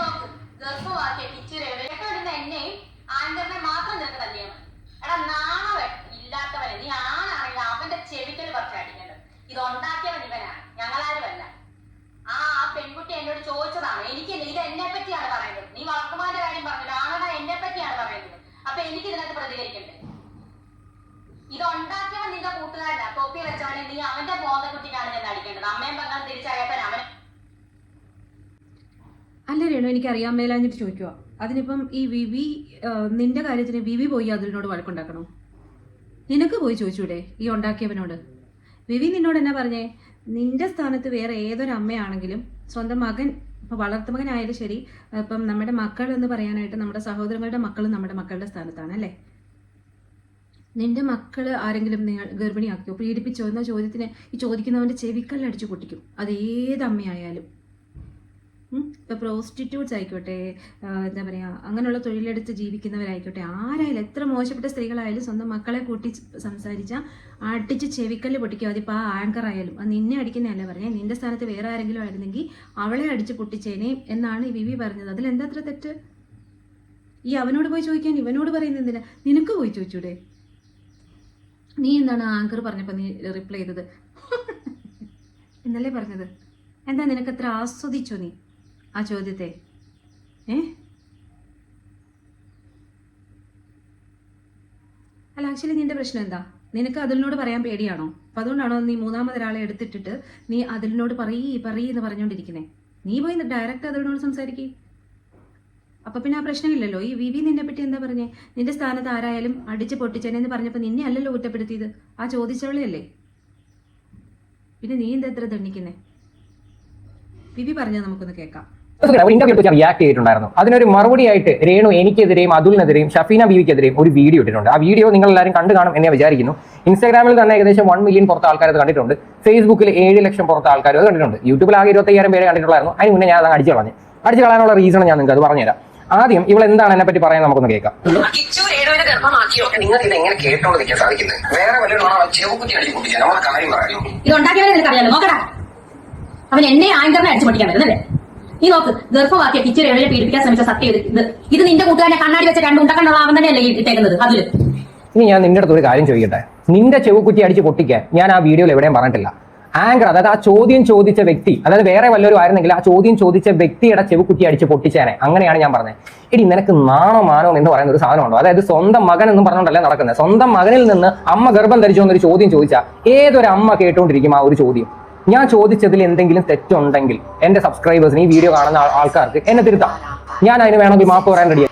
നോക്ക് ഗർഭമാക്കിയ ടീച്ചർ എന്നെയും ആങ്കറിനെ മാത്രം നിനക്ക് തന്നെയാണ്. എടാ നാണവൻ ഇല്ലാത്തവനെ, നീ ആണാണെങ്കിൽ അവന്റെ ചെവിക്കൽ കുറച്ച് അടിക്കേണ്ടത്. ഇത് ഉണ്ടാക്കിയവൻ ഇവനാണ്, ഞങ്ങളാരുമല്ല. ആ പെൺകുട്ടി എന്നോട് ചോദിച്ചതാണ്. എനിക്ക് ഇത് എന്നെ പറ്റിയാണ് പറയുന്നത്. നീ വളർത്തുമാന്റെ കാര്യം പറഞ്ഞില്ല, ആണടാ എന്നെ പറ്റിയാണ് പറയുന്നത്. അപ്പൊ എനിക്ക് ഇതിനകത്ത് പ്രതികരിക്കണ്ടേ? ഇത് ഉണ്ടാക്കിയവൻ നിന്റെ കൂട്ടുകാരനാ, തൊപ്പി വെച്ചവനെ. നീ അവന്റെ ബോധക്കുട്ടിക്കാണ് ഞാൻ അടിക്കേണ്ടത്. അമ്മയും പങ്കാൻ തിരിച്ചറിയപ്പൻ അവൻ അല്ല രേണു, എനിക്കറിയാൻ മേലാഞ്ഞിട്ട് ചോദിക്കുക. അതിനിപ്പം ഈ വിവി നിന്റെ കാര്യത്തിന് വിവി പോയി അതിനോട് വഴക്കുണ്ടാക്കണോ? നിനക്ക് പോയി ചോദിച്ചൂടെ ഈ ഉണ്ടാക്കിയവനോട്? വിവി നിന്നോട് എന്നാ പറഞ്ഞേ? നിന്റെ സ്ഥാനത്ത് വേറെ ഏതൊരു അമ്മയാണെങ്കിലും സ്വന്തം മകൻ, ഇപ്പം വളർത്തുമകനായാലും ശരി, ഇപ്പം നമ്മുടെ മക്കൾ എന്ന് പറയാനായിട്ട് നമ്മുടെ സഹോദരങ്ങളുടെ മക്കളും നമ്മുടെ മക്കളുടെ സ്ഥാനത്താണ് അല്ലേ? നിന്റെ മക്കൾ ആരെങ്കിലും നിങ്ങൾ ഗർഭിണിയാക്കിയോ, പീഡിപ്പിച്ചോ എന്ന ചോദ്യത്തിന് ഈ ചോദിക്കുന്നവൻ്റെ ചെവിക്കല്ലടിച്ചു പൊട്ടിക്കും. അത് ഏത് അമ്മയായാലും. ഇപ്പോൾ പ്രോസ്റ്റിറ്റ്യൂട്ട്സ് ആയിക്കോട്ടെ, എന്താ പറയുക, അങ്ങനെയുള്ള തൊഴിലെടുത്ത് ജീവിക്കുന്നവരായിക്കോട്ടെ, ആരായാലും എത്ര മോശപ്പെട്ട സ്ത്രീകളായാലും സ്വന്തം മക്കളെ കൂട്ടി സംസാരിച്ചാൽ അടിച്ച് ചെവിക്കല്ല് പൊട്ടിക്കും. അതിപ്പോൾ ആ ആങ്കർ ആയാലും. അത് നിന്നെ അടിക്കുന്നതല്ല പറഞ്ഞേ, നിന്റെ സ്ഥാനത്ത് വേറെ ആരെങ്കിലും ആയിരുന്നെങ്കിൽ അവളെ അടിച്ച് പൊട്ടിച്ചേനെ എന്നാണ് ഈ വിവി പറഞ്ഞത്. അതിലെന്താ അത്ര തെറ്റ്? ഈ അവനോട് പോയി ചോദിക്കാൻ ഇവനോട് പറയുന്നത് എന്തിനാ? നിനക്ക് പോയി ചോദിച്ചൂടെ? നീ എന്താണ് ആങ്കർ പറഞ്ഞപ്പോൾ നീ റിപ്ലൈ ചെയ്തത് എന്നല്ലേ പറഞ്ഞത്? എന്താ നിനക്കത്ര ആസ്വദിച്ചോ നീ ആ ചോദ്യത്തെ? അല്ല, ആക്ച്വലി നിന്റെ പ്രശ്നം എന്താ? നിനക്ക് അതിലിനോട് പറയാൻ പേടിയാണോ? അപ്പം അതുകൊണ്ടാണോ നീ മൂന്നാമതൊരാളെ എടുത്തിട്ടിട്ട് നീ അതിലിനോട് പറയെന്ന് പറഞ്ഞുകൊണ്ടിരിക്കുന്നേ? നീ പോയി ഡയറക്റ്റ് അതിലിനോട് സംസാരിക്കേ. അപ്പം പിന്നെ ആ പ്രശ്നമില്ലല്ലോ. ഈ വിവി നിന്നെ പറ്റി എന്താ പറഞ്ഞേ? നിന്റെ സ്ഥാനത്ത് ആരായാലും അടിച്ച് പൊട്ടിച്ചേനെന്ന് പറഞ്ഞപ്പോൾ നിന്നെ അല്ലല്ലോ കുറ്റപ്പെടുത്തിയത്, ആ ചോദിച്ചവളെയല്ലേ. പിന്നെ നീ എന്താ എത്ര ദണ്ണിക്കുന്നേ? വിവി പറഞ്ഞാൽ നമുക്കൊന്ന് കേൾക്കാം. ഇന്റർവ്യൂ റിയാക്ട് ചെയ്തിട്ടുണ്ടായിരുന്നു. അതിനൊരു മറുപടിയായിട്ട് രേണു എനിക്കെതിരെയും അതുലിനെതിരെയും ഷഫീന ബീവിക്കെതിരെയും ഒരു വീഡിയോ ഇട്ടിട്ടുണ്ട്. ആ വീഡിയോ നിങ്ങൾ എല്ലാവരും കണ്ടു കാണും എന്ന് വിചാരിക്കുന്നു. ഇൻസ്റ്റാഗ്രാമിൽ തന്നെ ഏകദേശം 1 മില്യൺ പുറത്ത് ആൾക്കാർ അത് കണ്ടിട്ടുണ്ട്. ഫേസ്ബുക്കിൽ 7 ലക്ഷം പുറത്ത് ആൾക്കാർ അത് കണ്ടിട്ടുണ്ട്. യൂട്യൂബിൽ ആകെ 25,000 പേരെ കണ്ടിട്ടുള്ളായിരുന്നു. അതിന് മുന്നേ ഞാൻ അത് അടിച്ചു കളയാനുള്ള റീസൺ ഞാൻ നിങ്ങൾക്ക് അത് പറഞ്ഞുതരാം. ആദ്യം ഇവൾ എന്താണ് എന്നെ പറ്റി പറയാൻ നമുക്കൊന്ന് കേൾക്കാം. നിങ്ങൾക്ക് ഇത് എങ്ങനെ കേട്ടോണ്ടിരിക്കാൻ സാധിക്കുന്നത്? വേറെ വല്ലതും ചെവുകുത്തി അടിച്ചു പൊട്ടിക്കാൻ നമ്മളെ കാര്യം പറയാം. ഇത് ഉണ്ടാക്കിയവരെ നിനക്കറിയാലോ. നോക്കടാ, അവൻ എന്നെ ആങ്കറിനെ അടിച്ചു പൊട്ടിക്കാൻ വരുന്നല്ലേ? നീ നോക്ക് ഗർഭമാക്കിയ ടീച്ചർ എവിടെ പീഡിപ്പിക്കാൻ ശ്രമിച്ച സത്യം ഇത് നിന്റെ കൂട്ടുകാരനെ കണ്ണാടി വെച്ച 2 ഉണ്ടക്കണ്ണുള്ള അവൻ തന്നെയല്ലേ ഇട്ടേക്കുന്നത്? അതില് ഇനി ഞാൻ നിന്റെ അടുത്ത് ഒരു കാര്യം ചോദിക്കട്ടെ. നിന്റെ ചെവുകുറ്റി അടിച്ച് പൊട്ടിക്കാൻ ഞാൻ ആ വീഡിയോയിൽ എവിടെയും പറഞ്ഞിട്ടില്ല. ആങ്കർ, അതായത് ആ ചോദ്യം ചോദിച്ച വ്യക്തി, അതായത് വേറെ വല്ലവരും ആയിരുന്നെങ്കിൽ ആ ചോദ്യം ചോദിച്ച വ്യക്തിയുടെ ചെവുകുറ്റി അടിച്ച് പൊട്ടിച്ചേനെ. അങ്ങനെയാണ് ഞാൻ പറഞ്ഞത്. എടി, നിനക്ക് നാണോ മാനോ എന്ന് പറയുന്ന ഒരു സാധനമുണ്ടോ? അതായത് സ്വന്തം മകൻ എന്നും പറഞ്ഞുകൊണ്ടല്ലേ നടക്കുന്നത്. സ്വന്തം മകനിൽ നിന്ന് അമ്മ ഗർഭം ധരിച്ചോ എന്നൊരു ചോദ്യം ചോദിച്ചാൽ ഏതൊരു അമ്മ കേട്ടുകൊണ്ടിരിക്കും ആ ഒരു ചോദ്യം? ഞാൻ ചോദിച്ചതിൽ എന്തെങ്കിലും തെറ്റുണ്ടെങ്കിൽ എന്റെ സബ്സ്ക്രൈബേഴ്സിന്, ഈ വീഡിയോ കാണുന്ന ആൾക്കാർക്ക് എന്നെ തിരുത്താം. ഞാൻ അതിന് വേണമെങ്കിൽ മാപ്പ് പറയാൻ റെഡിയാണ്.